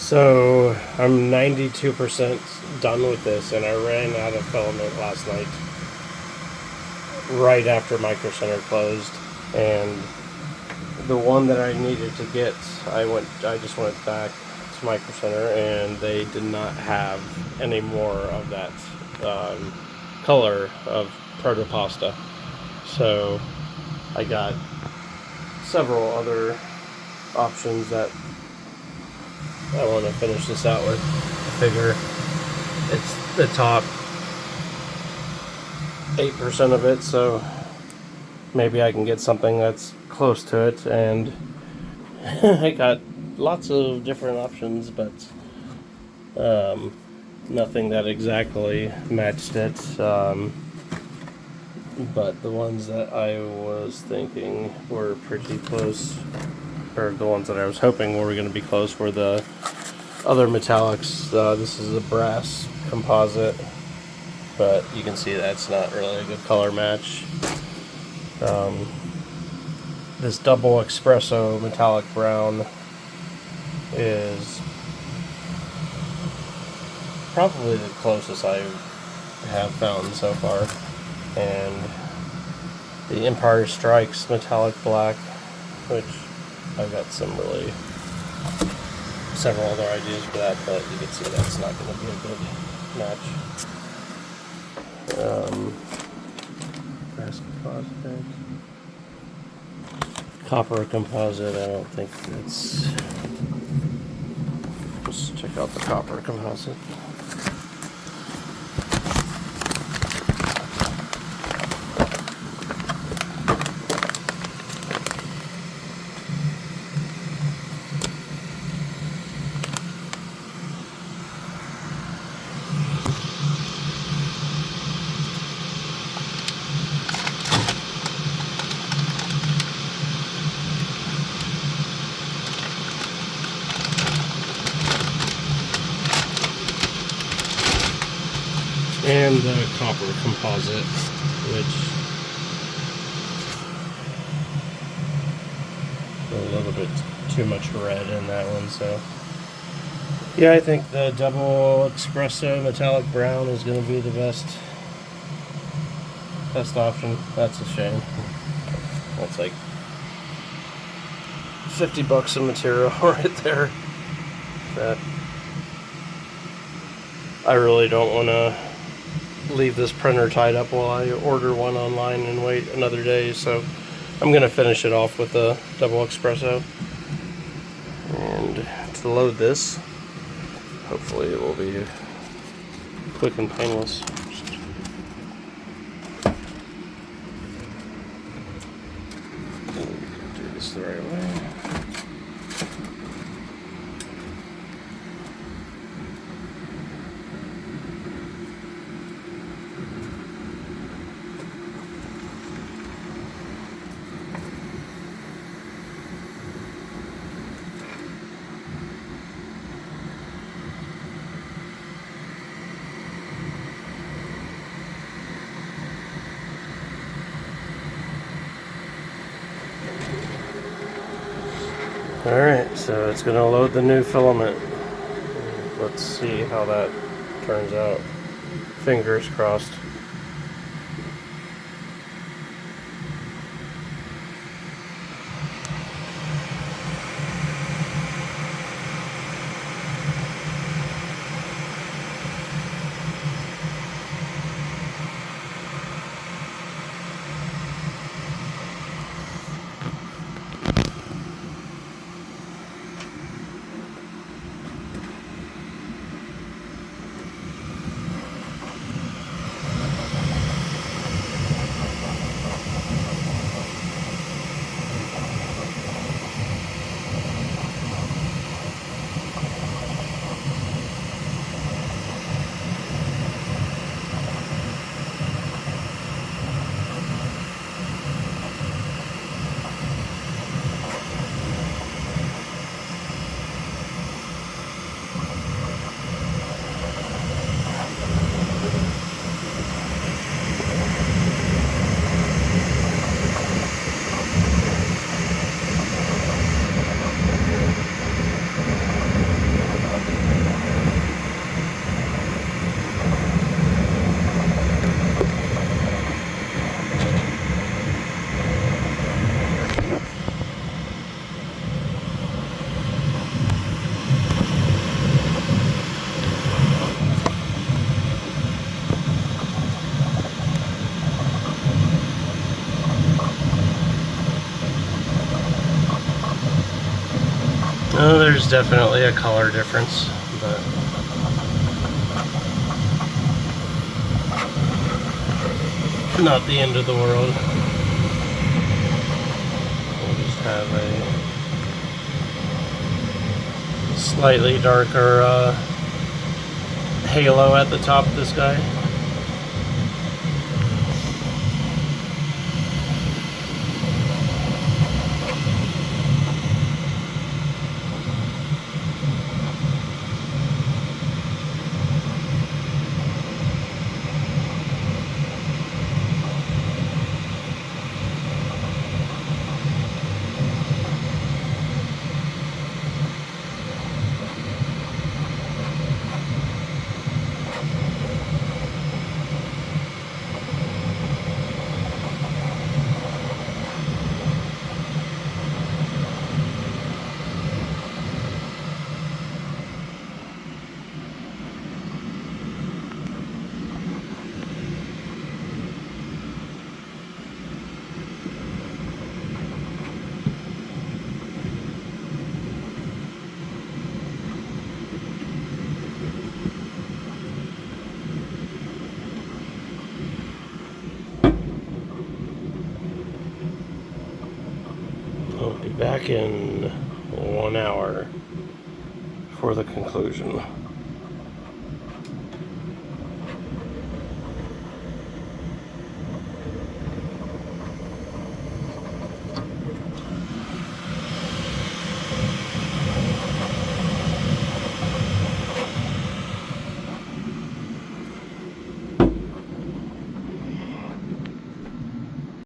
So I'm 92% done with this, and I ran out of filament last night right after MicroCenter closed, and the one that I needed to get, I just went back to MicroCenter, and they did not have any more of that color of ProtoPasta. So I got several other options that I want to finish this out with. I figure it's the top 8% of it, so maybe I can get something that's close to it. And I got lots of different options, but nothing that exactly matched it. But the ones that I was thinking were pretty close, or the ones that I was hoping were going to be close, were the other metallics. This is a Brass Composite, but you can see that's not really a good color match. This Double Espresso Metallic Brown is probably the closest I have found so far. And the Empire Strikes Metallic Black, which I've got several other ideas for that, but you can see that's not going to be a good match. Brass Composite, Copper Composite. I don't think that's. Let's check out the Copper Composite. And the Copper Composite, which a little bit too much red in that one. So yeah, I think the Double Espresso Metallic Brown is going to be the best option. That's a shame. That's like $50 of material right there that I really don't want to leave this printer tied up while I order one online and wait another day. So I'm going to finish it off with a Double Espresso. And to load this, hopefully it will be quick and painless. Do this the right way. Alright, so it's going to load the new filament. Let's see how that turns out. Fingers crossed. Oh, there's definitely a color difference, but not the end of the world. We'll just have a slightly darker halo at the top of this guy. I'll be back in 1 hour for the conclusion.